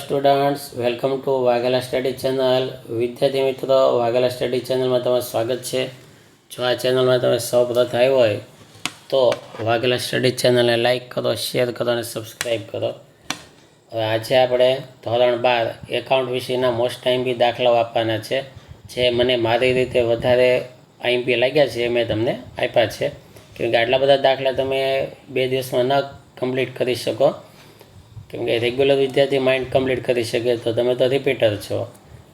Students, welcome to Vaghela study channel. વિદ્યાર્થી મિત્રો, Vaghela study ચેનલમાં તમારું સ્વાગત છે. જો આ ચેનલમાં તમે સૌપ્રથમ આવ્યો હોય તો વાઘેલા સ્ટડી ચેનલને લાઇક કરો, શેર કરો અને સબસ્ક્રાઈબ કરો. હવે આજે આપણે ધોરણ 12 એકાઉન્ટ વિશેના મોસ્ટ આઈએમપી દાખલાઓ આપવાના છે. જે મને મારી રીતે વધારે આઈએમપી લાગ્યા છે એ મેં તમને આપ્યા છે. કેમ કે આટલા બધા દાખલા તમે 2 દિવસમાં ન કમ્પ્લીટ કરી શકો. કેમ કે રેગ્યુલર વિદ્યાર્થી માઇન્ડ કમ્પ્લીટ કરી શકે તો તમે તો રિપીટર છો.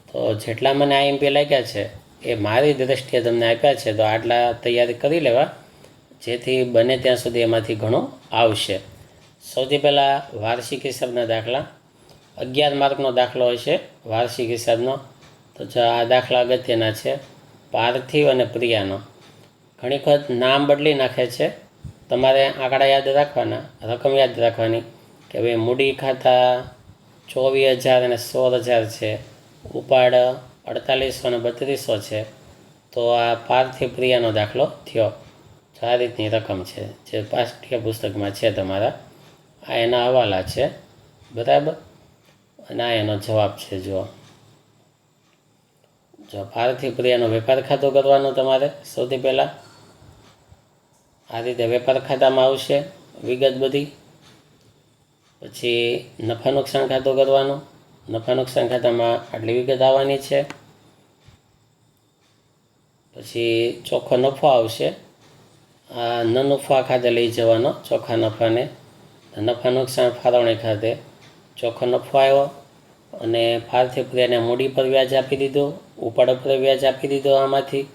તો જેટલા મને આઈએમપી લાગ્યા છે એ મારી દ્રષ્ટિએ તમને આપ્યા છે. તો આટલા તૈયારી કરી લેવા, જેથી બને ત્યાં સુધી એમાંથી ઘણું આવશે. સૌથી પહેલાં વાર્ષિક હિસાબના દાખલા. 11 માર્કનો દાખલો હશે વાર્ષિક હિસાબનો. તો જો આ દાખલા અગત્યના છે. પાર્થિવ અને પ્રિયાનો. ઘણી વખત નામ બદલી નાખે છે. તમારે આંકડા યાદ રાખવાના, રકમ યાદ રાખવાની કે ભાઈ મૂડી ખાતા 24,000 અને 16,000 છે, ઉપાડ 4800 અને 3200 છે. તો આ પાર્થિવ પ્રિયાનો દાખલો થયો. આ રીતની રકમ છે જે પાઠ્યપુસ્તકમાં છે તમારા. આ એના હવાલા છે, બરાબર. અને આ એનો જવાબ છે. જો પાર્થિવ પ્રિયાનો વેપાર ખાતું કરવાનું તમારે સૌથી પહેલાં આ રીતે વેપાર ખાતામાં આવશે વિગત બધી. પછી નફા નુકસાન ખાતું કરવાનું. નફા નુકસાન ખાતામાં આટલી વિગત આવવાની છે. પછી ચોખ્ખો નફો આવશે. આ ન નફા ખાતે લઈ જવાનો ચોખ્ખા નફાને. નફા નુકસાન ફાળવણી ખાતે ચોખ્ખો નફો આવ્યો અને પાર્થિવ પ્રિયાને મૂડી પર વ્યાજ આપી દીધું, ઉપાડ પર વ્યાજ આપી દીધો. આમાંથી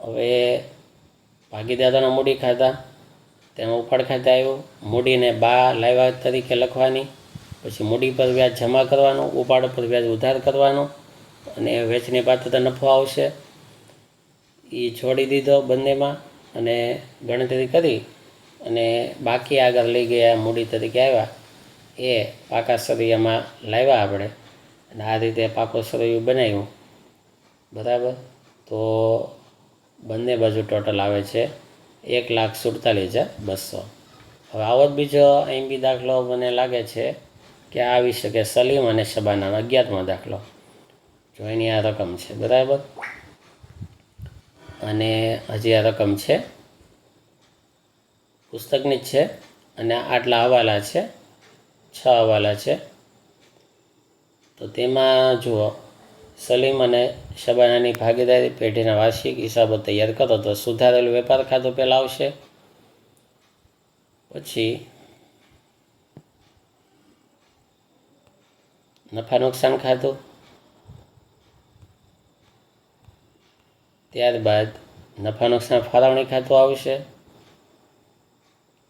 હવે ભાગીદારોના મૂડી ખાતા, તેમાં ઉપાડ ખાતે આવ્યું. મૂડીને લાવ્યા તરીકે લખવાની. પછી મૂડી પર વ્યાજ જમા કરવાનું, ઉપાડ પર વ્યાજ ઉધાર કરવાનું અને વેચની પાત્રતા નફો આવશે એ જોડી દીધો બંનેમાં અને ગણતરી કરી અને બાકી આગળ લઈ ગયા મૂડી તરીકે આવ્યા એ પાકા સરિયામાં લાવ્યા આપણે. અને આ રીતે પાકો સરિયું બનાવ્યું, બરાબર. તો બંને બાજુ ટોટલ આવે છે 1,47,200. હવે આવો જ બીજો આઈએમપી દાખલો મને લાગે છે કે આવી શકે. સલીમ અને શબાનાનો 11મો દાખલો. જો એની આ રકમ છે, બરાબર. અને હજી આ રકમ છે, પુસ્તકની જ છે. અને આટલા હવાલા છે, 6 હવાલા છે. તો તેમાં જુઓ, સલીમ અને શબાનાની ભાગીદારી પેઢીના વાર્ષિક હિસાબો તૈયાર કરો. તો સુધારેલું વેપાર ખાતું પહેલાં આવશે. પછી નફા નુકસાન ખાતું, ત્યારબાદ નફા નુકસાન ફાળવણી ખાતું આવશે.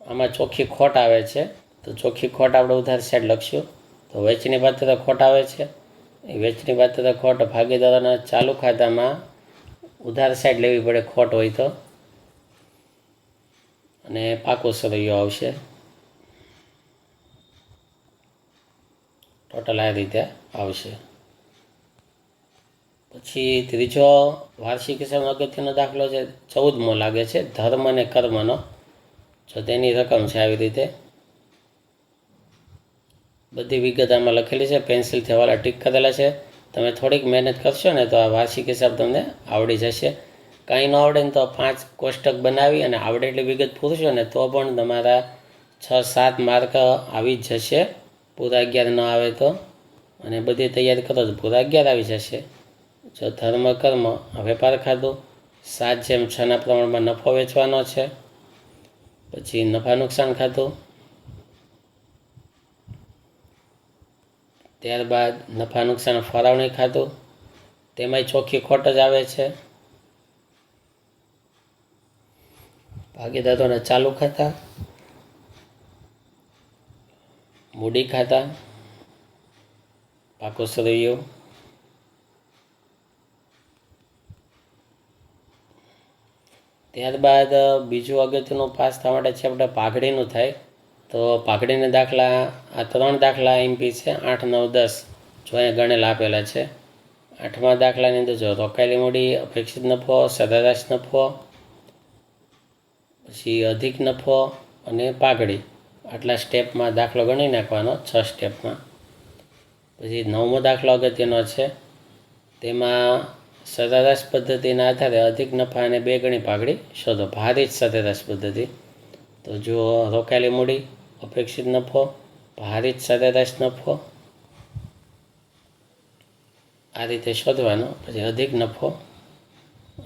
આમાં ચોખ્ખી ખોટ આવે છે તો ચોખ્ખી ખોટ આપણે ઉધાર સાઈડ લખશું. તો વેચની પાત્રતા ખોટ આવે છે. એ વેચની પાત્રતા ખોટ ભાગીદારોના ચાલુ ખાતામાં ઉધાર સાઈડ લેવી પડે ખોટ હોય તો. અને પાકો સરૈયો આવશે. ટોટલ આ રીતે આવશે. પછી ત્રીજો વાર્ષિક હિસાબનો અગત્યનો દાખલો છે, 14મો લાગે છે, ધર્મ અને કર્મનો. જો તેની રકમ છે આવી રીતે. બધી વિગત આમાં લખેલી છે, પેન્સિલથી હવાલા ટીક કરેલા છે. તમે થોડીક મહેનત કરશો ને તો આ વાર્ષિક હિસાબ તમને આવડી જશે. કાંઈ ન આવડે ને તો 5 કોષ્ટક બનાવી અને આવડે એટલી વિગત પૂરશો ને તો પણ તમારા 6-7 માર્ક આવી જ જશે. પૂરા 11 ન આવે તો. અને બધી તૈયારી કરો તો પૂરા 11 આવી જશે. જો ધર્મ કર્મ વેપાર ખાતું 7/6ના પ્રમાણમાં નફો વેચવાનો છે. પછી નફા નુકસાન ખાતું, ત્યારબાદ નફા નુકસાન ફાળવણી ખાતું, તેમાંય ચોખ્ખી ખોટ જ આવે છે. ભાગીદારોના ચાલુ ખાતા, મૂડી ખાતા, પાકો સરૈયો, ત્યારબાદ બીજું અગત્યનું પાસ થવા માટે છે આપણે પાઘડીનું થાય. તો પાઘડીના દાખલા, આ 3 દાખલા આઈએમપી છે, 8, 9, 10. જો અહીંયા ગણેલા આપેલા છે. 8મા દાખલાની અંદર જો રોકાયેલી મૂડી, અપેક્ષિત નફો, સરેરાશ નફો, પછી અધિક નફો અને પાઘડી. આટલા સ્ટેપમાં દાખલો ગણી નાખવાનો, 6 સ્ટેપમાં. પછી 9મો દાખલો અગત્યનો છે. તેમાં સરેરાશ પદ્ધતિના આધારે અધિક નફા અને 2 ગણી પાઘડી શોધો. ભારિત સરેરાશ પદ્ધતિ. તો જો રોકાયેલી મૂડી, અપેક્ષિત નફો, ભારિત સરેરાશ નફો, આ રીતે શોધવાનો. પછી અધિક નફો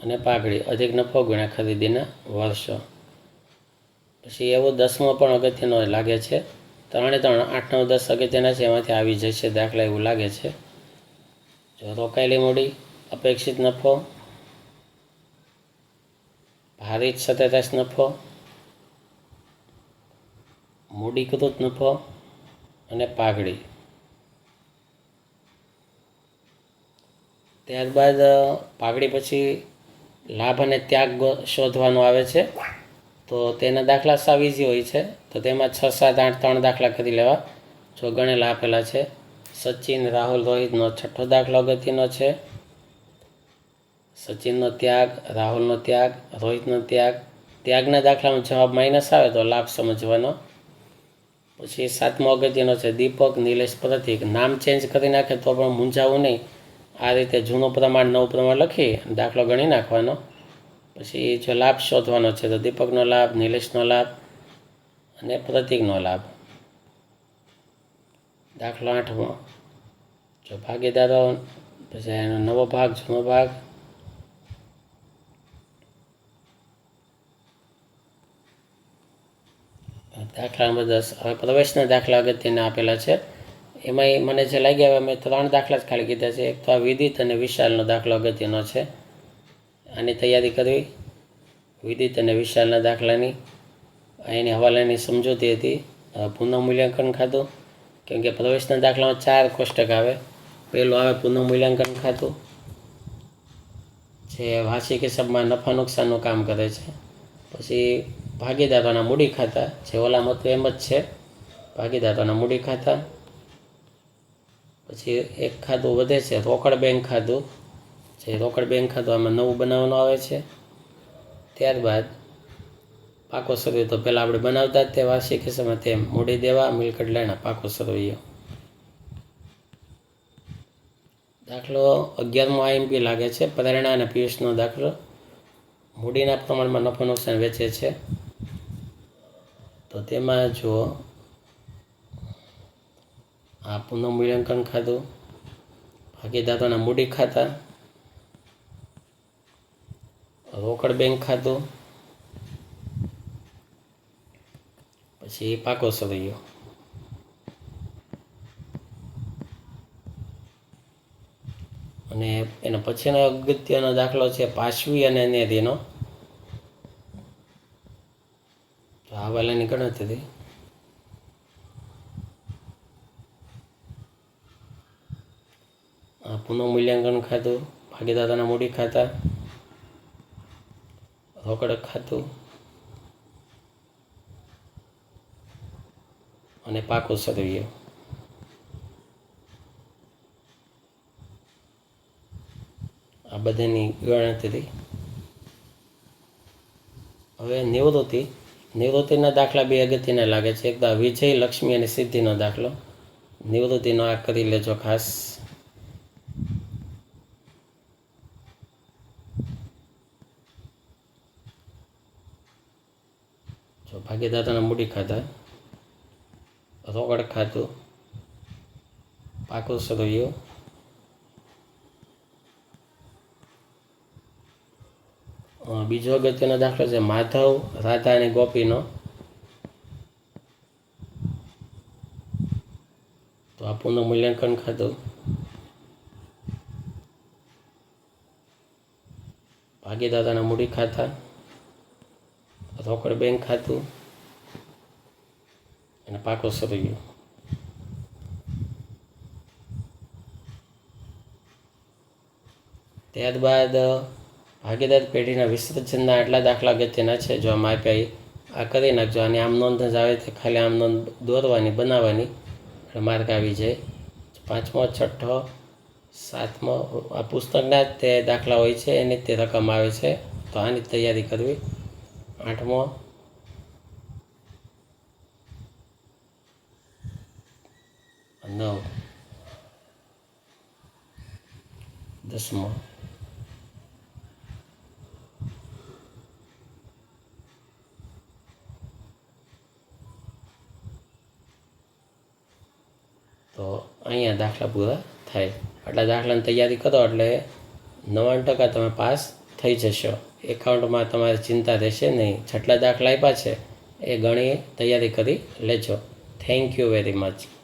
અને પાઘડી. અધિક નફો ગુણ્યા ખરીદીના વર્ષો. પછી એવું 10મો પણ અગત્યનો લાગે છે. 3 8 9 10 અગત્યના છે, એમાંથી આવી જશે દાખલા એવું લાગે છે. જો રોકાયેલી મૂડી, અપેક્ષિત નફો, ભારિત સરેરાશ નફો, મૂડીકૃત નફો અને પાઘડી. ત્યારબાદ પાઘડી પછી લાભ અને ત્યાગ શોધવાનો આવે છે. તો તેના દાખલા સાવ ઇઝી હોય છે. તો તેમાં 6 7 8 3 દાખલા કરી લેવા, જો ગણેલા આપેલા છે. સચિન, રાહુલ, રોહિતનો 6થો દાખલો અગત્યનો છે. સચિનનો ત્યાગ, રાહુલનો ત્યાગ, રોહિતનો ત્યાગ. ત્યાગના દાખલામાં જવાબ માઇનસ આવે તો લાભ સમજવાનો. પછી 7મો અગત્યનો છે. દીપક, નિલેશ, પ્રતિક. નામ ચેન્જ કરી નાખે તો પણ મૂંઝાવું નહીં. આ રીતે જૂનું પ્રમાણ નવું પ્રમાણ લખી દાખલો ગણી નાખવાનો. પછી જો લાભ શોધવાનો છે તો દીપકનો લાભ, નિલેશનો લાભ અને પ્રતિકનો લાભ. દાખલો 8મો. જો ભાગીદારો, પછી એનો નવો ભાગ, જૂનો ભાગ. દાખલા નંબર 10. હવે પ્રવેશના દાખલા અગત્યના આપેલા છે. એમાંય મને જે લાગ્યા મેં 3 દાખલા જ ખાલી કીધા છે. એક તો આ વિદિત અને વિશાલનો દાખલો અગત્યનો છે. આની તૈયારી કરવી. વિદિત અને વિશાલના દાખલાની એની હવાલાની સમજૂતી હતી. પુનઃમૂલ્યાંકન ખાતું, કેમ કે પ્રવેશના દાખલામાં 4 કોષ્ટક આવે. પહેલું આવે પુનઃમૂલ્યાંકન ખાતું, જે વાર્ષિક હિસાબમાં નફા નુકસાનનું કામ કરે છે. પછી ભાગીદારોના મૂડી ખાતા, જે ઓલામાં તો એમ જ છે, ભાગીદારોના મૂડી ખાતા. પછી એક ખાતું વધે છે, રોકડ બેંક ખાતું, જે રોકડ બેંક ખાતું આમાં નવું બનાવવાનું આવે છે. ત્યારબાદ પાકો સરવૈયો, તો પહેલાં આપણે બનાવતા જ તે વાર્ષિક હિસાબમાં તેમ મૂડી દેવા, મિલકત લેણા, પાકો સરવૈયો. દાખલો 11મો આઈએમપી લાગે છે. પ્રેરણા અને પિયુષનો દાખલો. મૂડીના પ્રમાણમાં નફો નુકસાન વેચે છે. તો તેમાં જો આ પુનઃમૂલ્યાંકન ખાતું, ભાગીદારોના મૂડી ખાતા, રોકડ બેંક ખાતું, પછી પાકો સરવૈયો. અને એનો પછીનો અગત્યનો દાખલો છે પાશવી અને અનેરીનો. તો આ વાલાની ગણતરી. પુનઃમૂલ્યાંકન ખાતું, ભાગીદારોના મૂડી ખાતા, રોકડ ખાતું અને પાકો સરવૈયો. આ બધાની ગણતરી. હવે નિવૃત્તિના દાખલા 2 અગત્યના લાગે છે. એક તો વિજય, લક્ષ્મી અને સિદ્ધિનો દાખલો. નિવૃત્તિનો આ કરી લેજો ખાસ. જો ભાગીદારોના મૂડી ખાતા, રોકડ ખાતું, પાકો સરવૈયો, બીજો અગત્યનો દાખલો છે માધવ, રાધા અને ગોપીનો. તો આ પુનઃમૂલ્યાંકન ખાતું, ભાગીદારોના મૂડી ખાતા, રોકડ બેંક ખાતું અને પાકો સરવૈયો. ત્યારબાદ ભાગીદાર પેઢીના વિસર્જનના આટલા દાખલા અગત્યના છે. જો આમાં આપ્યા આ કરી નાખજો. અને આમ નોંધ જ આવે તો ખાલી આમ નોંધ દોરવાની, બનાવવાની, માર્ક આવી જાય. 5મો, 6થો, 7મો આ પુસ્તકના જ તે દાખલા હોય છે, એની જ તે રકમ આવે છે. તો આની તૈયારી કરવી. 8મો, 9 10મો તો અહીંયા દાખલા પૂરા થાય. આટલા દાખલાની તૈયારી કરો એટલે 99% તમે પાસ થઈ જશો. એકાઉન્ટમાં તમારે ચિંતા રહેશે નહીં. જેટલા દાખલા આપ્યા છે એ ગણી તૈયારી કરી લેજો. Thank you very much.